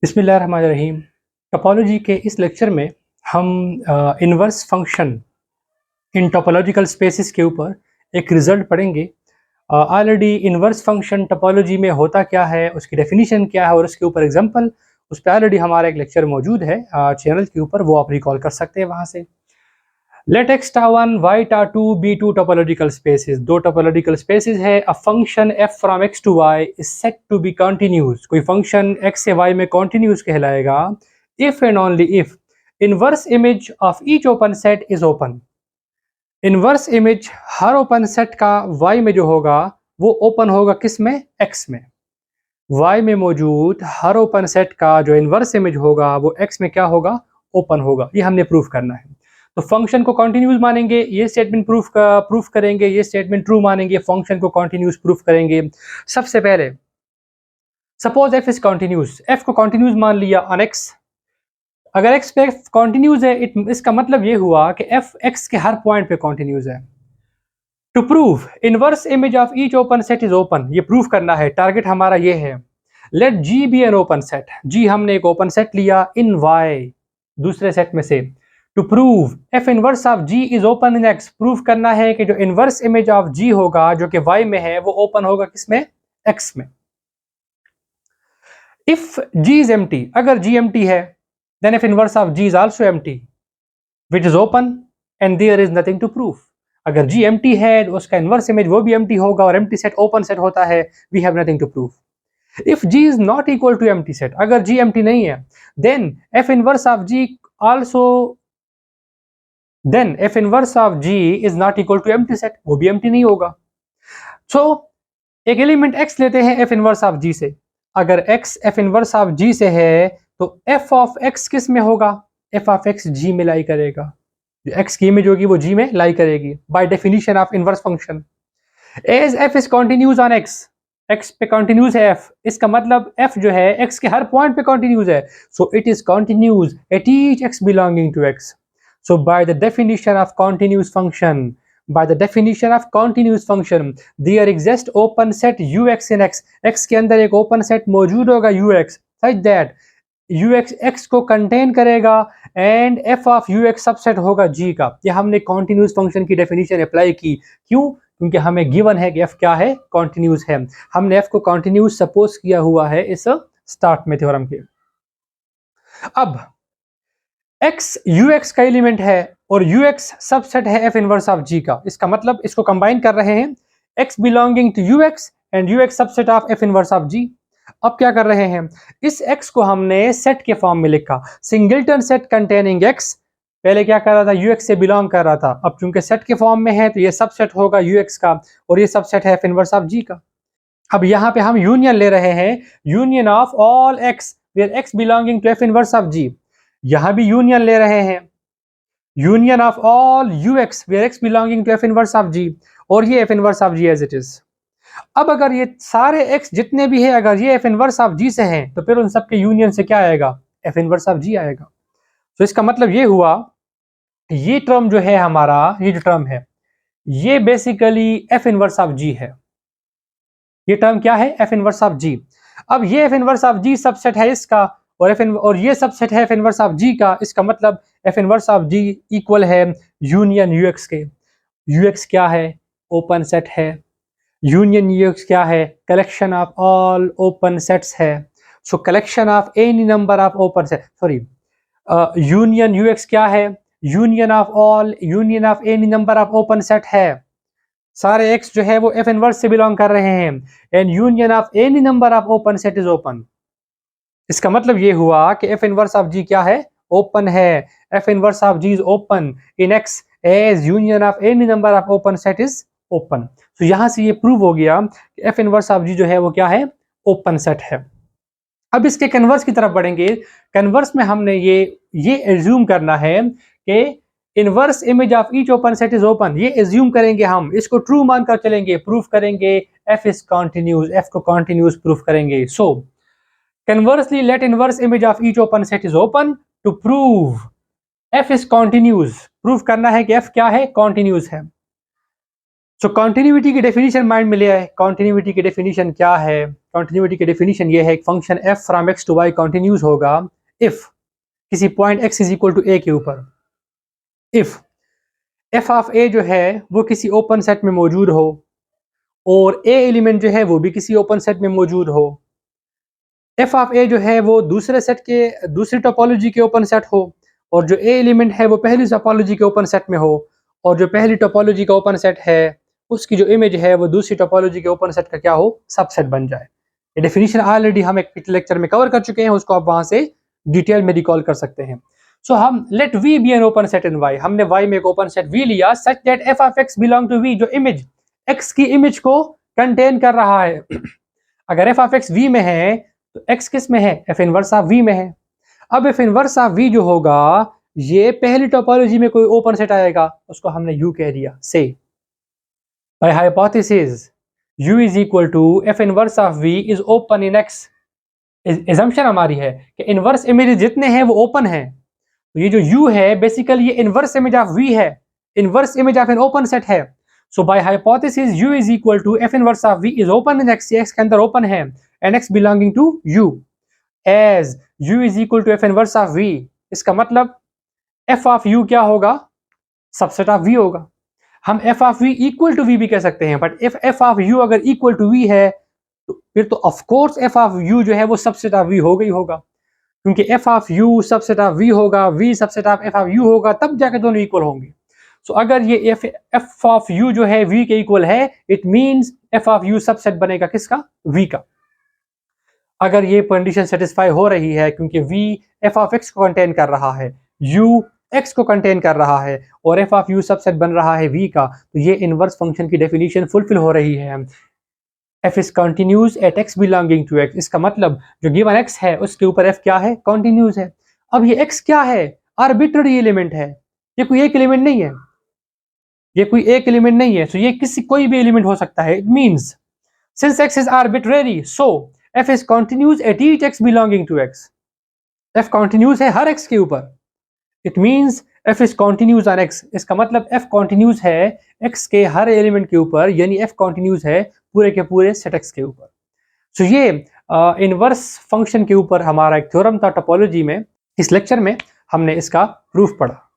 बिस्मिल्लाहिर्रहमानिर्रहीम। टोपोलॉजी के इस लेक्चर में हम inverse function in topological spaces के ऊपर एक रिजल्ट पढ़ेंगे। ऑलरेडी इनवर्स फंक्शन टोपोलॉजी में होता क्या है, उसकी डेफिनेशन क्या है और उसके ऊपर एग्जांपल, उस पर ऑलरेडी हमारा एक लेक्चर मौजूद है चैनल के ऊपर, वो आप रिकॉल कर सकते हैं वहाँ से। Let X star one Y star two be two topological spaces. दो टोपोलॉजिकल स्पेसेस है। A function F from X to Y is set to be continuous. कोई फंक्शन एक्स से वाई में कंटिन्यूस कहलाएगा if and only if inverse image of each open set is open. Inverse image हर open set का Y में जो होगा वो ओपन होगा, किस में? एक्स में। वाई में मौजूद हर ओपन सेट का जो इनवर्स इमेज होगा वो एक्स में क्या होगा? ओपन होगा। ये हमने प्रूफ करना है। तो फंक्शन को कंटिन्यूस मानेंगे, ये स्टेटमेंट प्रूफ करेंगे, ये स्टेटमेंट ट्रू मानेंगे, फंक्शन को कंटिन्यूस प्रूफ करेंगे। सबसे पहले suppose f is continuous, f को कंटिन्यूस मान लिया ऑन एक्स। अगर एक्स पे कंटिन्यूस है, इसका मतलब ये हुआ कि एफ एक्स के हर पॉइंट पे कंटिन्यूस है। To prove inverse image of each open set is open, ये प्रूफ करना है। टारगेट हमारा ये है। Let G be an open set, G हमने एक ओपन सेट लिया इन वाई, दूसरे सेट में से। To prove F inverse of G is open in X, proof करना है कि जो इनवर्स इमेज ऑफ जी होगा जो कि वाई में है वो ओपन होगा, किसमें? एक्स में। इफ जी इज एम्प्टी, अगर जी एम्प्टी है, then F inverse of G is also empty which is open and there is nothing to prove. अगर जी एम्प्टी है तो उसका इनवर्स इमेज वो भी एम्प्टी होगा, और एम्प्टी सेट ओपन सेट होता है, we have nothing to prove. If G is not equal to empty set, अगर G empty नहीं है, then F inverse of G also, then F inverse of G is not equal to empty set, वो भी empty नहीं होगा। So एक element x लेते हैं F inverse of G से। अगर x F inverse of G से है तो F of x किस में होगा? F of x G में लाई करेगा। जो x की इमेज होगी वो G में लाई करेगी by definition of inverse function। As F is continuous on x, x पे कंटिन्यूस है f, इसका मतलब f जो है x के हर पॉइंट पे कंटिन्यूस है, so it is continuous at each x belonging to x। So by the definition of continuous function, by the definition of continuous function, there exists open set ux in x, x के अंदर एक open set मौजूद होगा ux such that ux x को contain करेगा and f of ux subset होगा g का। ये हमने कंटिन्यूस फंक्शन की डेफिनेशन अप्लाई की। क्यों? क्योंकि हमें गिवन है कि f क्या है? कंटिन्यूस है। हमने f को कंटिन्यूस सपोज किया हुआ है इस स्टार्ट में थ्योरम के। अब x ux का एलिमेंट है और ux सबसेट है f इनवर्स ऑफ g का। इसका मतलब इसको कंबाइन कर रहे हैं, x belonging to ux and ux subset of f inverse of g। अब क्या कर रहे हैं, इस x को हमने सेट के फॉर्म में लिखा, सिंगलटन सेट कंटेनिंग x। पहले क्या कर रहा था? ux से बिलोंग कर रहा था। अब चूंकि सेट के फॉर्म में है तो ये सबसेट होगा ux का, और ये सबसेट है f इनवर्स ऑफ g का। अब यहाँ पे हम यूनियन ले रहे हैं, union of all x where x belonging to f inverse of g। यहाँ भी यूनियन ले रहे हैं, union of all ux where x belonging to f inverse of g, और ये f inverse of g as it is. अब अगर ये सारे x जितने भी है, अगर ये f इनवर्स ऑफ g से हैं तो फिर उन सब के यूनियन से क्या आएगा? f इनवर्स ऑफ g आएगा। तो इसका मतलब ये हुआ, ये टर्म जो है हमारा, ये जो टर्म है ये basically f inverse of g है। ये टर्म क्या है? f inverse of g। अब ये f inverse of g subset है इसका, और ये सबसेट है f इनवर्स ऑफ g का। इसका मतलब f inverse of g equal है यूनियन ux के। ux क्या है? ओपन सेट है। यूनियन ux क्या है? Collection of all open sets है। So collection of any number of open set, sorry, union ux क्या है? Union of all, union of any number of open set है। सारे x जो है वो f इनवर्स से बिलोंग कर रहे हैं, and union of any number of open set is open. इसका मतलब ये हुआ कि f इनवर्स ऑफ g क्या है? ओपन है। f inverse of g is open in x as union of any number of open set is open. तो यहां से ये प्रूव हो गया कि f इनवर्स ऑफ g जो है वो क्या है? ओपन सेट है। अब इसके कन्वर्स की तरफ बढ़ेंगे। कन्वर्स में हमने ये एज्यूम करना है कि inverse image of each open set is open. ये एज्यूम करेंगे हम, इसको ट्रू मानकर चलेंगे, प्रूफ करेंगे f इज कंटिन्यूस, f को कंटिन्यूस प्रूफ करेंगे। So conversely let inverse image of each open set is open to prove f is continuous. Proof करना है कि f क्या है? कंटिन्यूस है। सो कंटिन्यूटी की डेफिनेशन माइंड में ले आए। कंटिन्यूटी की डेफिनेशन क्या है? कंटिन्यूटी की डेफिनेशन ये है, function f from x to y continuous होगा इफ किसी point x is equal to a के ऊपर, इफ f ऑफ a जो है वो किसी ओपन सेट में मौजूद हो और a एलिमेंट जो है वो भी किसी ओपन सेट में मौजूद हो, f ऑफ a जो है वो दूसरे सेट के दूसरी टोपोलॉजी के ओपन सेट हो और जो a एलिमेंट है वो पहली टोपोलॉजी के ओपन सेट में हो और जो पहली टोपोलॉजी का ओपन सेट है उसकी जो इमेज है वो दूसरी टोपोलॉजी के ओपन सेट का क्या हो, सबसेट बन जाए। ये डेफिनेशन ऑलरेडी हम एक पिछले लेक्चर में कवर कर चुके हैं, उसको आप वहां से डिटेल में रिकॉल कर सकते हैं। सो हम let v be an open set in y, हमने y में एक ओपन सेट v लिया such that f of x belong to v, जो इमेज x की इमेज को कंटेन कर रहा है। अगर f ऑफ x v में है तो x किस में है, f इनवर्स ऑफ v में है। अब f इनवर्स ऑफ v जो होगा ये पहली टोपोलॉजी में कोई ओपन सेट आएगा, उसको हमने u कह दिया। से by hypothesis u is equal to f inverse of v is open in x। Assumption हमारी है कि इनवर्स इमेज जितने हैं वो ओपन हैं, तो ये जो u है बेसिकली ये इनवर्स इमेज ऑफ v है, inverse image of an open set है। So by hypothesis u is equal to f inverse of v is open in x, x के अंदर ओपन है and x belonging to u as u is equal to f inverse of v। इसका मतलब f of u क्या होगा, subset of v होगा। हम f of v equal to v भी कह सकते हैं, but if f of u अगर इक्वल टू v है तो फिर तो of course f of u जो है वो सबसेट ऑफ v होगा ही होगा, क्योंकि f of u subset of v होगा, v subset of f of u होगा, तब जाके दोनों इक्वल होंगे। सो अगर ये f ऑफ u जो है v के इक्वल है, it means f of u subset बनेगा किसका, v का। अगर ये कंडीशन सेटिस्फाई हो रही है क्योंकि v f ऑफ x को कंटेन कर रहा है, u x को कंटेन कर रहा है और f ऑफ u सबसेट बन रहा है v का, तो ये इनवर्स फंक्शन की डेफिनेशन फुलफिल हो रही है। f is continuous at x belonging to x, इसका मतलब जो गिवन x है उसके ऊपर f क्या है, कंटिन्यूस है। अब ये x क्या है, आर्बिट्ररी एलिमेंट है, ये कोई एक एलिमेंट नहीं है, ये कोई एक एलिमेंट नहीं है, तो ये किसी कोई भी एलिमेंट हो सकता है। It means since x is arbitrary so f is continuous at each x belonging to x, f continuous है हर x के ऊपर। It means f is continuous on x, इसका मतलब f कंटिन्यूस है x के हर एलिमेंट के ऊपर, यानी f कंटिन्यूस है पूरे के पूरे सेट x के ऊपर। सो ये इनवर्स फंक्शन के ऊपर हमारा एक थ्योरम था टोपोलॉजी में, इस लेक्चर में हमने इसका प्रूफ पढ़ा।